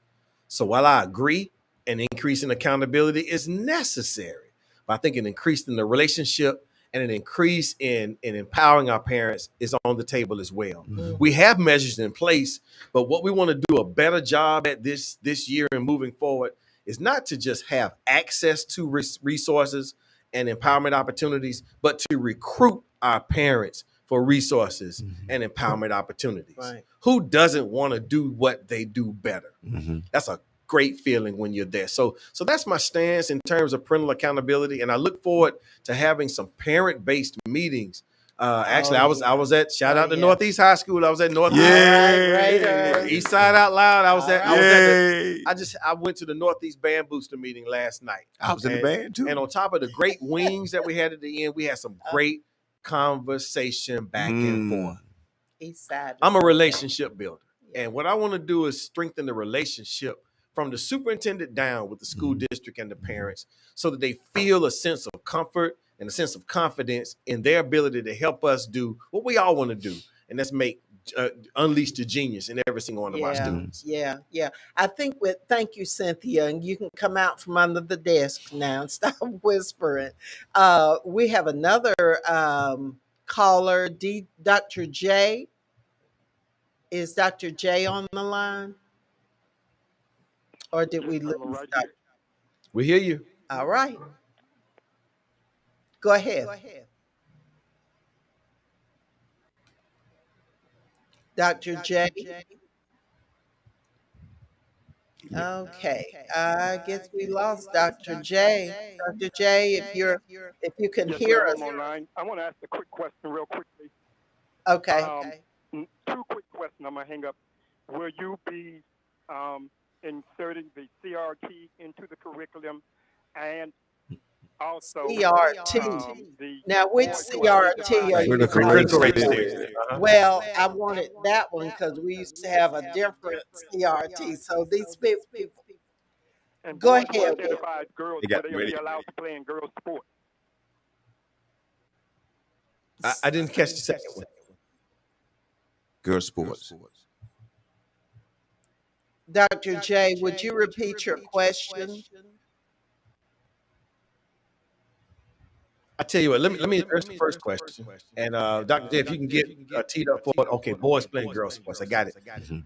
So while I agree an increase in accountability is necessary, but I think an increase in the relationship and an increase in empowering our parents is on the table as well. We have measures in place, but what we want to do a better job at this year and moving forward is not to just have access to resources and empowerment opportunities, but to recruit our parents for resources and empowerment opportunities. Right. Who doesn't want to do what they do better? That's a great feeling when you're there. So that's my stance in terms of parental accountability, and I look forward to having some parent-based meetings. Actually, I was at shout out to Northeast High School. I was at Northeast. Raiders. East Side Out Loud. I was at. I was at the, Yay. I went to the Northeast Band Booster meeting last night. I was in the band too. And on top of the great wings that we had at the end, we had some great conversation back and forth. East Side. I'm a relationship builder. And what I want to do is strengthen the relationship from the superintendent down with the school district and the parents so that they feel a sense of comfort and a sense of confidence in their ability to help us do what we all want to do. And that's unleash the genius in every single one of our students. Yeah. I think thank you, Cynthia, and you can come out from under the desk now and stop whispering. We have another caller, Dr. J. Is Dr. J on the line? Or did we lose Dr. We hear you. All right. Go ahead. Dr. J. Okay. I guess we lost Dr. J. Dr. J, if you can hear us. I'm online. I want to ask a quick question real quickly. Okay. Two quick questions. I'm going to hang up. Will you be inserting the CRT into the curriculum and also CRT. Now, which CRT are you Critical race theory? Well, I wanted that one because we used to have a different CRT. So these people. And Go boys ahead. identified girls, They got will they ready. be allowed to play in girls' sports? I didn't catch the second one. Girls sports. Dr. J, would you repeat your question? I tell you what, let me address the first question. And Dr. J, if you can get teed up for it, okay, boys playing girls sports. I got it.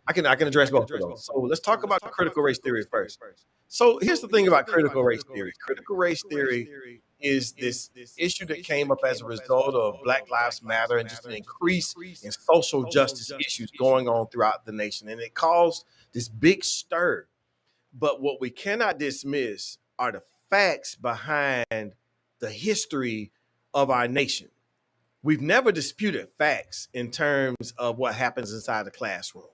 I can address both of those. So let's talk about critical race theory first. So here's the thing about critical race theory. Critical race theory is this issue that came up as a result of Black Lives Matter and just an increase in social justice issues going on throughout the nation. And it caused this big stir. But what we cannot dismiss are the facts behind the history of our nation. We've never disputed facts in terms of what happens inside the classroom.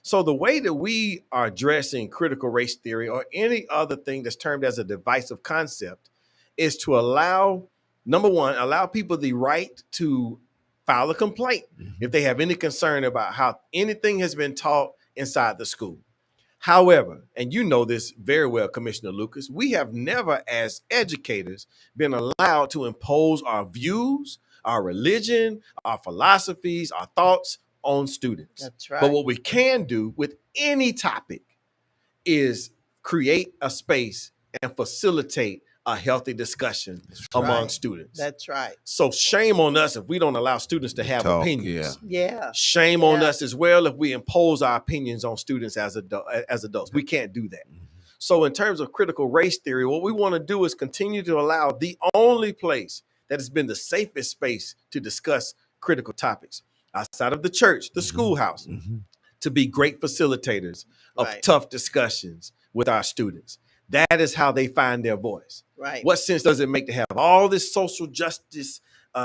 So the way that we are addressing critical race theory or any other thing that's termed as a divisive concept is to allow, number one, allow people the right to file a complaint if they have any concern about how anything has been taught inside the school. However, and you know this very well, Commissioner Lucas, we have never, as educators, been allowed to impose our views, our religion, our philosophies, our thoughts on students. That's right. But what we can do with any topic is create a space and facilitate a healthy discussion among students. That's right. So shame on us if we don't allow students to have opinions. Yeah. Shame on us as well if we impose our opinions on students as adults. We can't do that. So in terms of critical race theory, what we want to do is continue to allow the only place that has been the safest space to discuss critical topics outside of the church, the schoolhouse, to be great facilitators of tough discussions with our students. That is how they find their voice. Right. What sense does it make to have all this social justice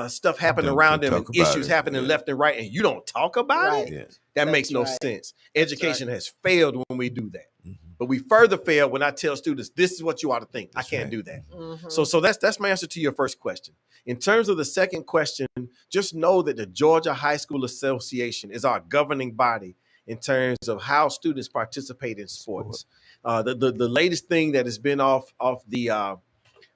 stuff happening around them and issues happening left and right, and you don't talk about it? That makes no sense. Education has failed when we do that. But we further fail when I tell students, this is what you ought to think. I can't do that. So that's my answer to your first question. In terms of the second question, just know that the Georgia High School Association is our governing body in terms of how students participate in sports. The latest thing that has been off the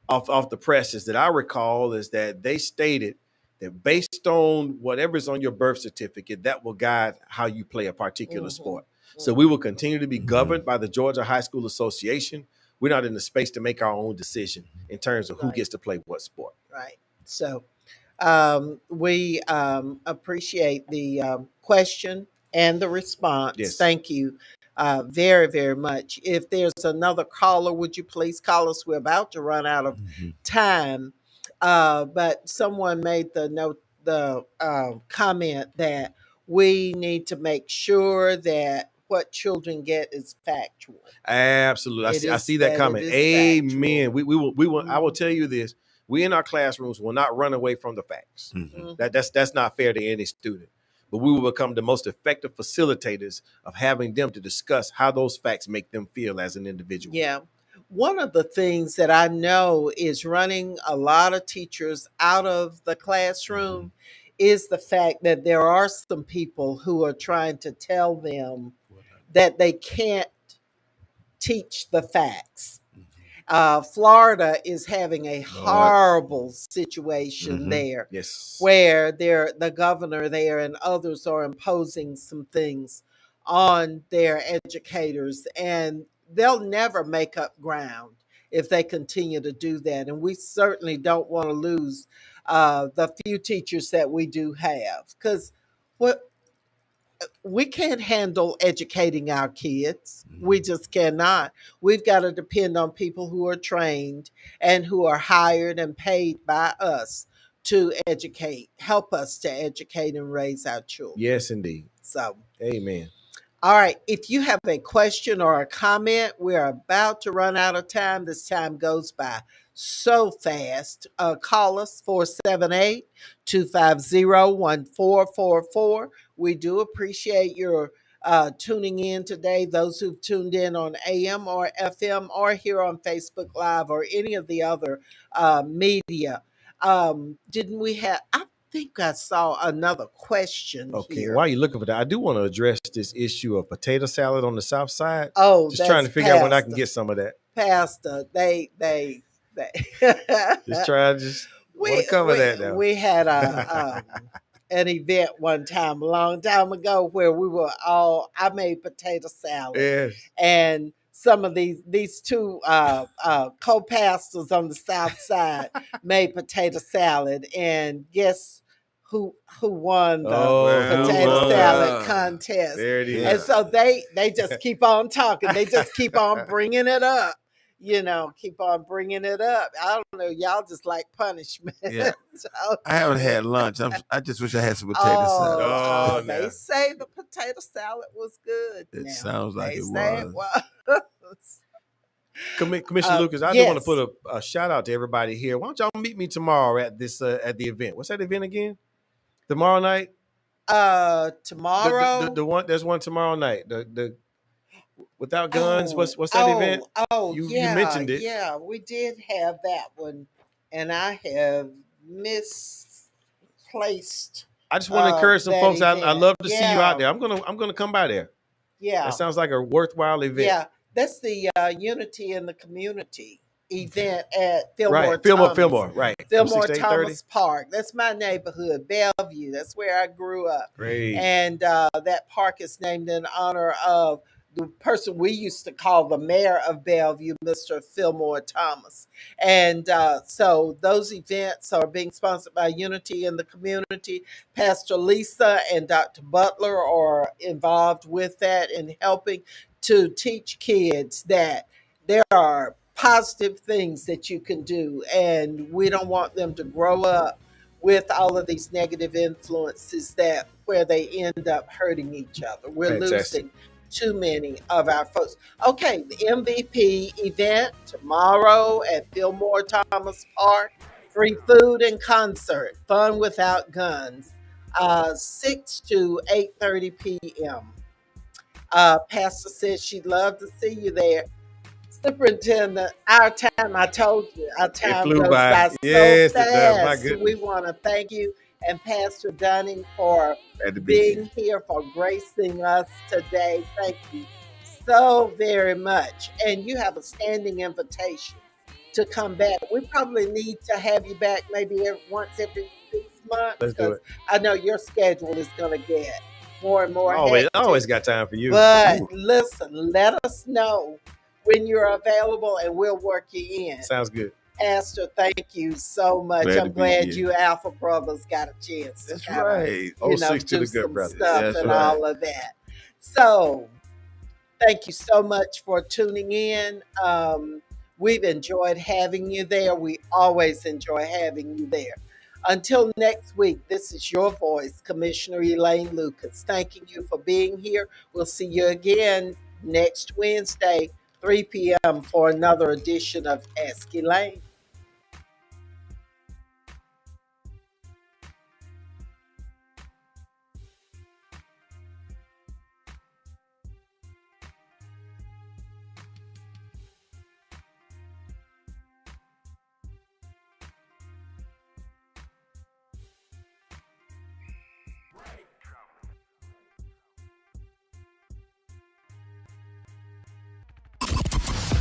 off the presses that I recall is that they stated that based on whatever's on your birth certificate, that will guide how you play a particular Mm-hmm. sport. So we will continue to be governed by the Georgia High School Association. We're not in the space to make our own decision in terms of who Right. gets to play what sport. Right. So we appreciate the question and the response. Yes. Thank you very, very much. If there's another caller, would you please call us? We're about to run out of time. But someone made the comment that we need to make sure that what children get is factual. Absolutely. It I is see that that it comment. is factual. Amen. We will I will Mhm. tell you this. We in our classrooms will not run away from the facts. Mhm. That's not fair to any student. But we will become the most effective facilitators of having them to discuss how those facts make them feel as an individual. Yeah. One of the things that I know is running a lot of teachers out of the classroom is the fact that there are some people who are trying to tell them that they can't teach the facts. Florida is having a Lord. horrible situation there Yes. where the governor there and others are imposing some things on their educators, and they'll never make up ground if they continue to do that. And we certainly don't want to lose the few teachers that we do have, because what we can't handle educating our kids. We just cannot. We've got to depend on people who are trained and who are hired and paid by us to educate, help us to educate and raise our children. Yes, indeed. So, Amen. all right. If you have a question or a comment, we're about to run out of time. This time goes by so fast. Call us 478 250 1444. We do appreciate your tuning in today. Those who've tuned in on AM or FM or here on Facebook Live or any of the other media. Didn't we have? I think I saw another question Okay, here. while you're looking for that, I do want to address this issue of potato salad on the South Side. Oh, Just trying that's to figure out when I can Pastor. get some of that. Pastor, they Just try to just want to we cover we that now. we had an event one time, a long time ago, where we were all I made potato salad, Yes. and some of these two co-pastors on the south side made potato salad, and guess who won the Oh, who potato salad won? contest? There it And is. so they just keep on talking. They just keep on bringing it up. Keep on bringing it up. I don't know. Y'all just like punishment. Yeah. So, I haven't had lunch. I just wish I had some potato salad. Oh, they no. say the potato salad was good. It Now sounds like they it say it was. was. Commissioner Lucas, I do want to Yes. put a shout out to everybody here. Why don't y'all meet me tomorrow at this at the event? What's that event again? Tomorrow night? Tomorrow. The one there's one tomorrow night. The without guns. Oh, What's that event? You yeah, mentioned it. yeah. We did have that one, and I have misplaced I just want to encourage some that folks. I event. love to see you out Yeah, there. I'm gonna come by there. yeah. That sounds like a worthwhile event. Yeah, that's the Unity in the Community event at Fillmore Right. Fillmore, Thomas. Fillmore, right. From Fillmore 6 to 8:30. Thomas Park. That's my neighborhood, Bellevue. That's where I grew up. Great. And that park is named in honor of the person we used to call the mayor of Bellevue, Mr. Fillmore Thomas. And so those events are being sponsored by Unity in the Community. Pastor Lisa and Dr. Butler are involved with that in helping to teach kids that there are positive things that you can do, and we don't want them to grow up with all of these negative influences that where they end up hurting each other. We're Fantastic. losing too many of our folks. Okay, the MVP event tomorrow at Fillmore Thomas Park. Free food and concert, fun without guns. 6 to 8:30 p.m. Pastor said she'd love to see you there. Superintendent, our time, I told you, our time flew goes by. by so Yes, it does. My fast. goodness. We want to thank you and Pastor Dunning for Glad to be being here. here, for gracing us today. Thank you so very much. And you have a standing invitation to come back. We probably need to have you back maybe once every 6 months Let's do because it. I know your schedule is going to get more and more Always hectic. got time for you. But Ooh, listen, let us know when you're available and we'll work you in. sounds good. Pastor, thank you so much. Glad to I'm be glad here. you Alpha Brothers got a chance to That's kind of, right. Oh, six to do the good some brother. stuff That's and right. all of that. So thank you so much for tuning in. We've enjoyed having you there. We always enjoy having you there. Until next week, this is your voice, Commissioner Elaine Lucas. Thanking you for being here. We'll see you again next Wednesday, 3 p.m., for another edition of Ask Elaine.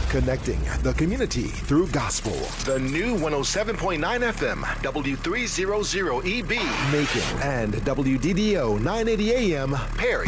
Connecting the community through gospel. The new 107.9 FM, W300EB, Macon and WDDO 980 AM Perry.